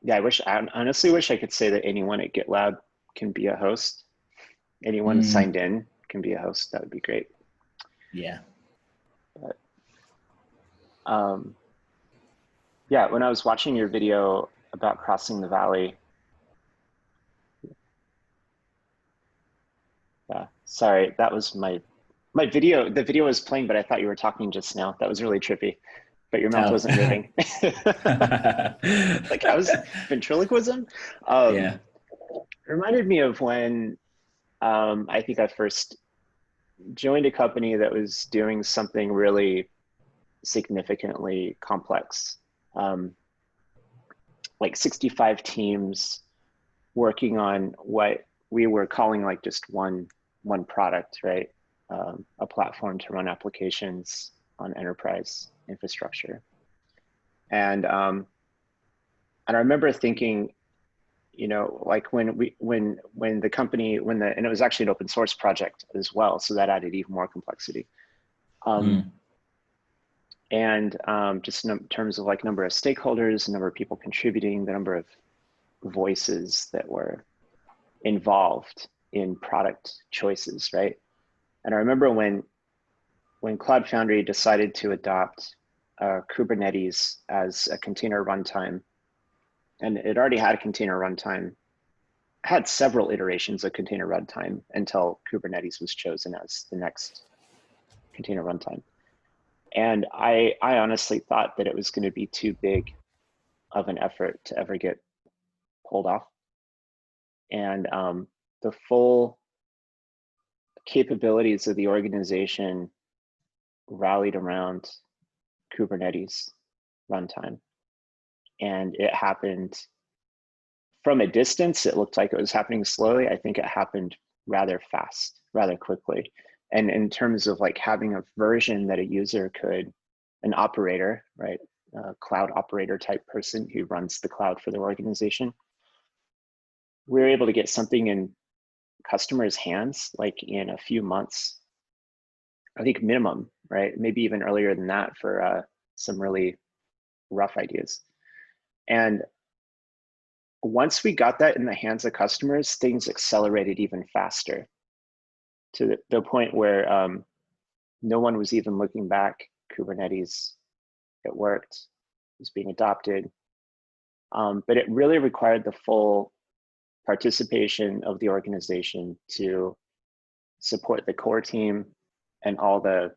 Yeah, I honestly wish I could say that anyone at GitLab can be a host. Anyone signed in can be a host. That would be great. Yeah. But, yeah, when I was watching your video about crossing the valley, yeah, sorry, that was my video. The video was playing, but I thought you were talking just now. That was really trippy, but your mouth Oh. wasn't moving. Like, how's ventriloquism? Yeah. Reminded me of when I think I first joined a company that was doing something really significantly complex. Like 65 teams working on what we were calling like just one product, right? A platform to run applications on enterprise infrastructure. And I remember thinking, you know, like when the company, and it was actually an open source project as well, so that added even more complexity. And just in terms of like number of stakeholders, number of people contributing, the number of voices that were involved in product choices, right? And I remember when Cloud Foundry decided to adopt Kubernetes as a container runtime, and it already had a container runtime, had several iterations of container runtime until Kubernetes was chosen as the next container runtime. And I honestly thought that it was going to be too big of an effort to ever get pulled off. And the full capabilities of the organization rallied around Kubernetes runtime. And it happened from a distance. It looked like it was happening slowly. I think it happened rather fast, rather quickly. And in terms of like having a version that a user could, an operator, right? A cloud operator type person who runs the cloud for their organization, we were able to get something in customers' hands like in a few months, I think minimum, right? Maybe even earlier than that for some really rough ideas. And once we got that in the hands of customers, things accelerated even faster to the point where no one was even looking back. Kubernetes, it worked, it was being adopted. But it really required the full participation of the organization to support the core team and all the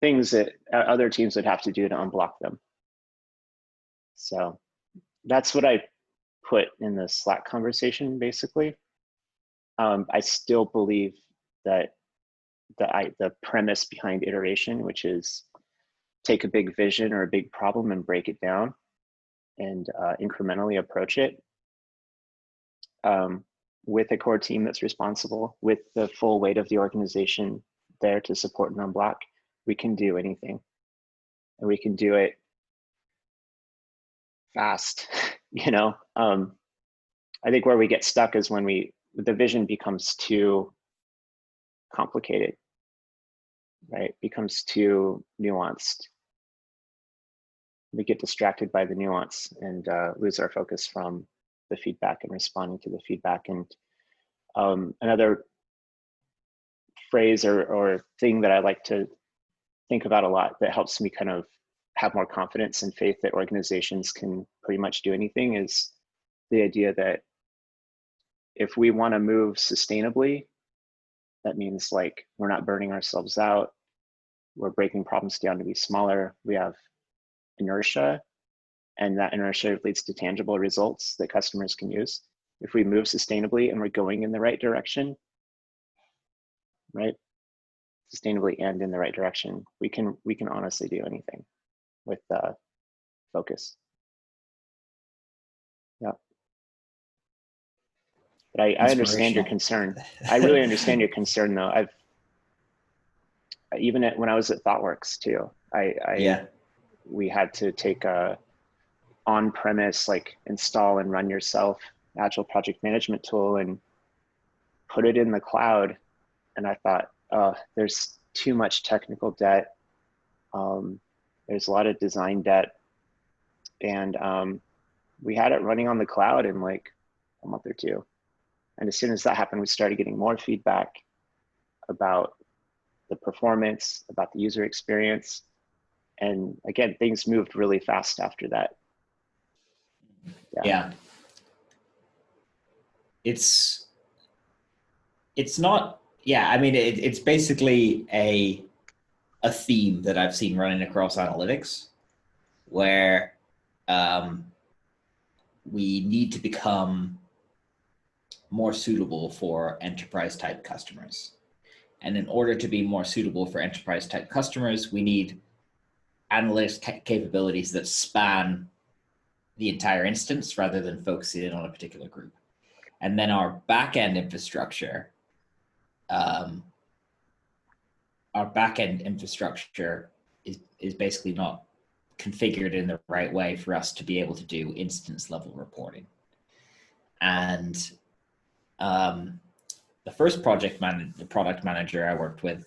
things that other teams would have to do to unblock them. So that's what I put in the Slack conversation, basically. I still believe that the premise behind iteration, which is take a big vision or a big problem and break it down and incrementally approach it with a core team that's responsible, with the full weight of the organization there to support and unblock, we can do anything. And we can do it fast, you know? I think where we get stuck is when the vision becomes too complicated, right? Becomes too nuanced. We get distracted by the nuance and lose our focus from the feedback and responding to the feedback. And another phrase or thing that I like to think about a lot that helps me kind of have more confidence and faith that organizations can pretty much do anything is the idea that if we want to move sustainably, that means like we're not burning ourselves out, we're breaking problems down to be smaller, we have inertia, and that inertia leads to tangible results that customers can use. If we move sustainably and we're going in the right direction, right? Sustainably and in the right direction, we can honestly do anything with focus. Yeah. But I understand your concern. I really understand your concern though. Even when I was at ThoughtWorks too, we had to take a on-premise, like install and run yourself agile project management tool and put it in the cloud. And I thought, oh, there's too much technical debt. There's a lot of design debt. And we had it running on the cloud in like a month or two. And as soon as that happened, we started getting more feedback about the performance, about the user experience. And again, things moved really fast after that. Yeah. It's not, yeah, I mean, it's basically a theme that I've seen running across analytics where we need to become more suitable for enterprise type customers. And in order to be more suitable for enterprise type customers, we need analytics capabilities that span the entire instance rather than focusing in on a particular group. And then our backend infrastructure, is basically not configured in the right way for us to be able to do instance level reporting. And the first the product manager I worked with,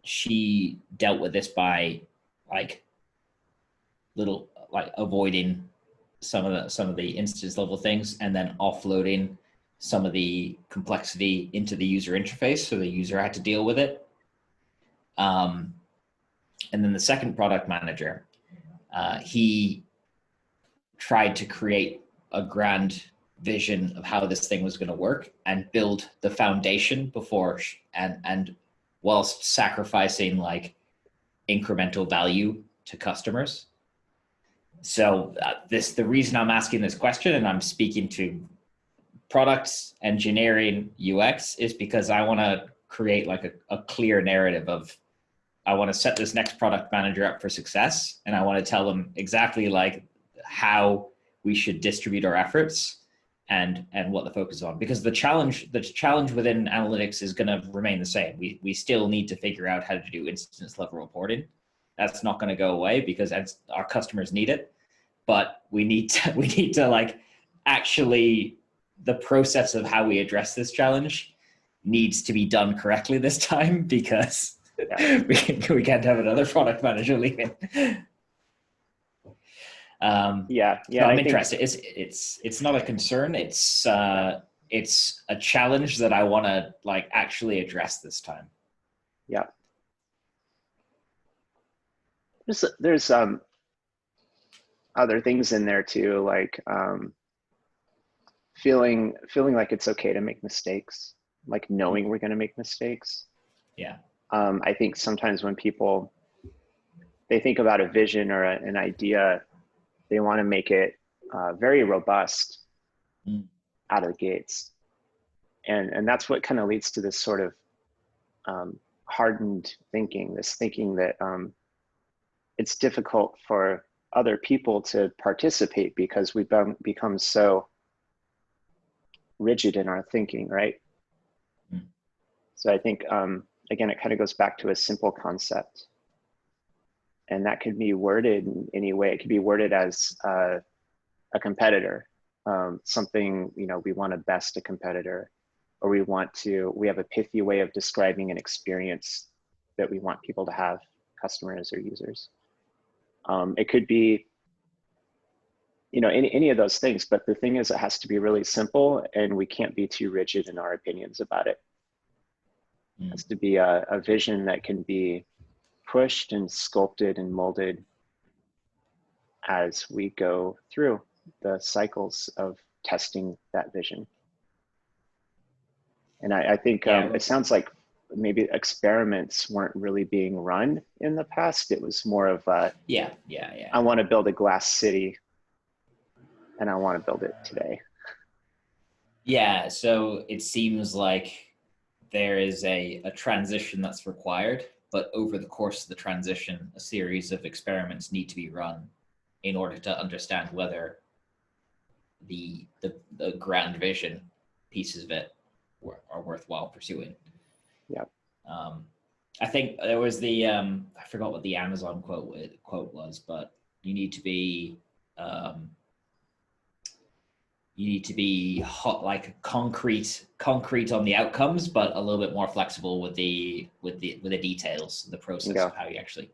she dealt with this by avoiding some of the instance level things and then offloading some of the complexity into the user interface so the user had to deal with it. And then the second product manager, he tried to create a grand vision of how this thing was going to work and build the foundation before and whilst sacrificing like incremental value to customers. So the reason I'm asking this question and I'm speaking to products, engineering, UX is because I want to create like a clear narrative of, I want to set this next product manager up for success. And I want to tell them exactly like how we should distribute our efforts and what the focus is on, because the challenge within analytics is going to remain the same. We still need to figure out how to do instance level reporting. That's not going to go away because our customers need it, but we need to like actually, the process of how we address this challenge needs to be done correctly this time because we can't have another product manager leaving. So I'm interested. It's not a concern. It's a challenge that I want to like actually address this time. Yeah. There's other things in there too, like feeling like it's okay to make mistakes, like knowing we're going to make mistakes. Yeah. I think sometimes when people, they think about a vision or an idea, they want to make it very robust out of the gates. And that's what kind of leads to this sort of hardened thinking, this thinking that it's difficult for other people to participate because we've become so rigid in our thinking, right? So I think, again, it kind of goes back to a simple concept. And that could be worded in any way. It could be worded as a competitor, something, we want to best a competitor, or we have a pithy way of describing an experience that we want people to have, customers or users. It could be, any of those things, but the thing is, it has to be really simple and we can't be too rigid in our opinions about it. It has to be a vision that can be pushed and sculpted and molded as we go through the cycles of testing that vision. And I think it sounds like maybe experiments weren't really being run in the past. It was more of I want to build a glass city and I want to build it today. Yeah, so it seems like there is a transition that's required, but over the course of the transition, a series of experiments need to be run in order to understand whether the grand vision pieces of it are worthwhile pursuing. Yeah. I think there was the I forgot what the Amazon quote was, but you need to be hot, like concrete on the outcomes, but a little bit more flexible with the details, the process of how you actually,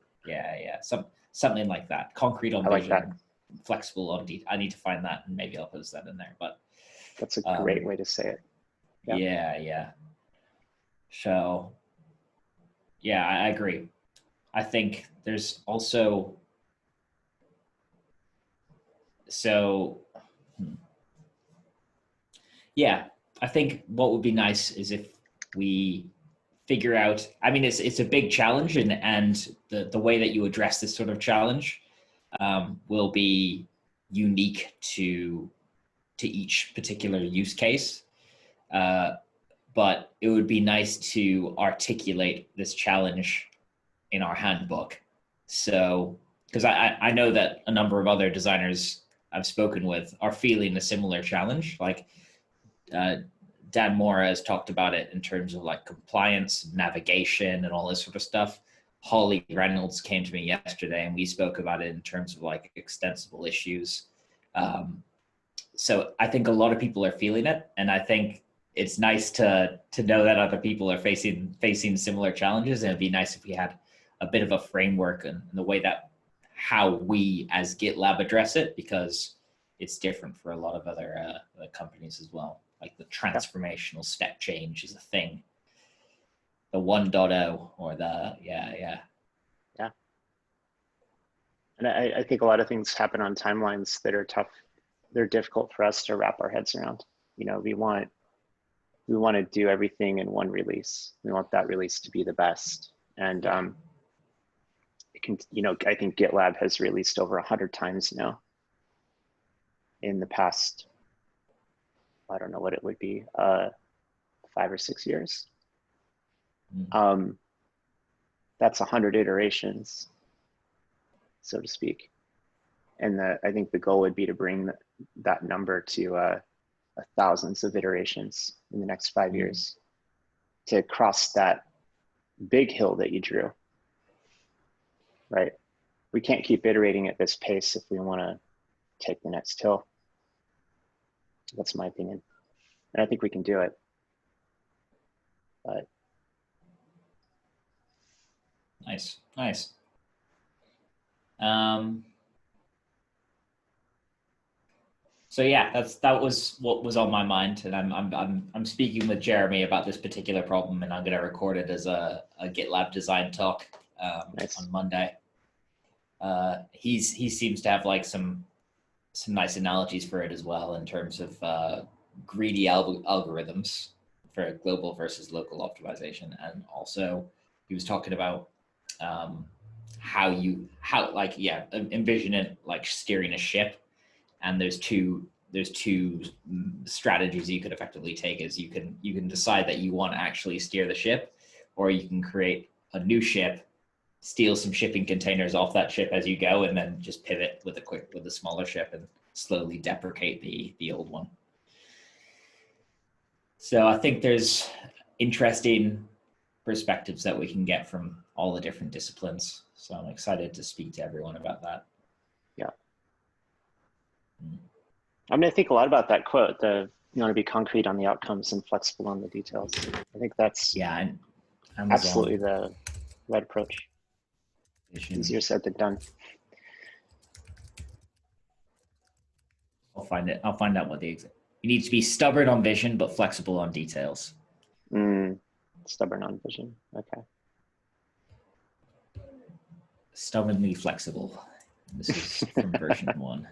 something like that. Concrete on vision, flexible on I need to find that and maybe I'll post that in there. But that's a great way to say it. Yeah. So yeah, I agree. I think there's also yeah, I think what would be nice is if we figure out, I mean, it's a big challenge, and the way that you address this sort of challenge will be unique to each particular use case. But it would be nice to articulate this challenge in our handbook. So, because I know that a number of other designers I've spoken with are feeling a similar challenge. Like Dan Mora has talked about it in terms of like compliance, navigation, and all this sort of stuff. Holly Reynolds came to me yesterday and we spoke about it in terms of like extensible issues. So I think a lot of people are feeling it, and I think it's nice to know that other people are facing similar challenges, and it'd be nice if we had a bit of a framework and the way that how we as GitLab address it, because it's different for a lot of other companies as well. Like the transformational step change is a thing. The 1.0 or the yeah. And I think a lot of things happen on timelines that are tough. They're difficult for us to wrap our heads around. You know, we want to do everything in one release. We want that release to be the best. And it can, you know, I think GitLab has released over 100 times now in the past, I don't know what it would be, 5 or 6 years. That's 100 iterations, so to speak. And I think the goal would be to bring that number to thousands of iterations in the next 5 years to cross that big hill that you drew, right? We can't keep iterating at this pace if we want to take the next hill. That's my opinion. And I think we can do it. But Nice. So yeah, that was what was on my mind, and I'm speaking with Jeremy about this particular problem, and I'm going to record it as a GitLab Design Talk nice. on Monday. He seems to have like some nice analogies for it as well in terms of greedy algorithms for global versus local optimization, and also he was talking about envision it like steering a ship. And there's two strategies you could effectively take. Is you can decide that you want to actually steer the ship, or you can create a new ship, steal some shipping containers off that ship as you go, and then just pivot with a smaller ship and slowly deprecate the old one. So I think there's interesting perspectives that we can get from all the different disciplines. So I'm excited to speak to everyone about that. Yeah. I'm going to think a lot about that quote, you want to be concrete on the outcomes and flexible on the details. I think that's absolutely the right approach. Easier said than done. I'll find out what the exact. You need to be stubborn on vision, but flexible on details. Stubborn on vision. Okay. Stubbornly flexible. This is from version 1.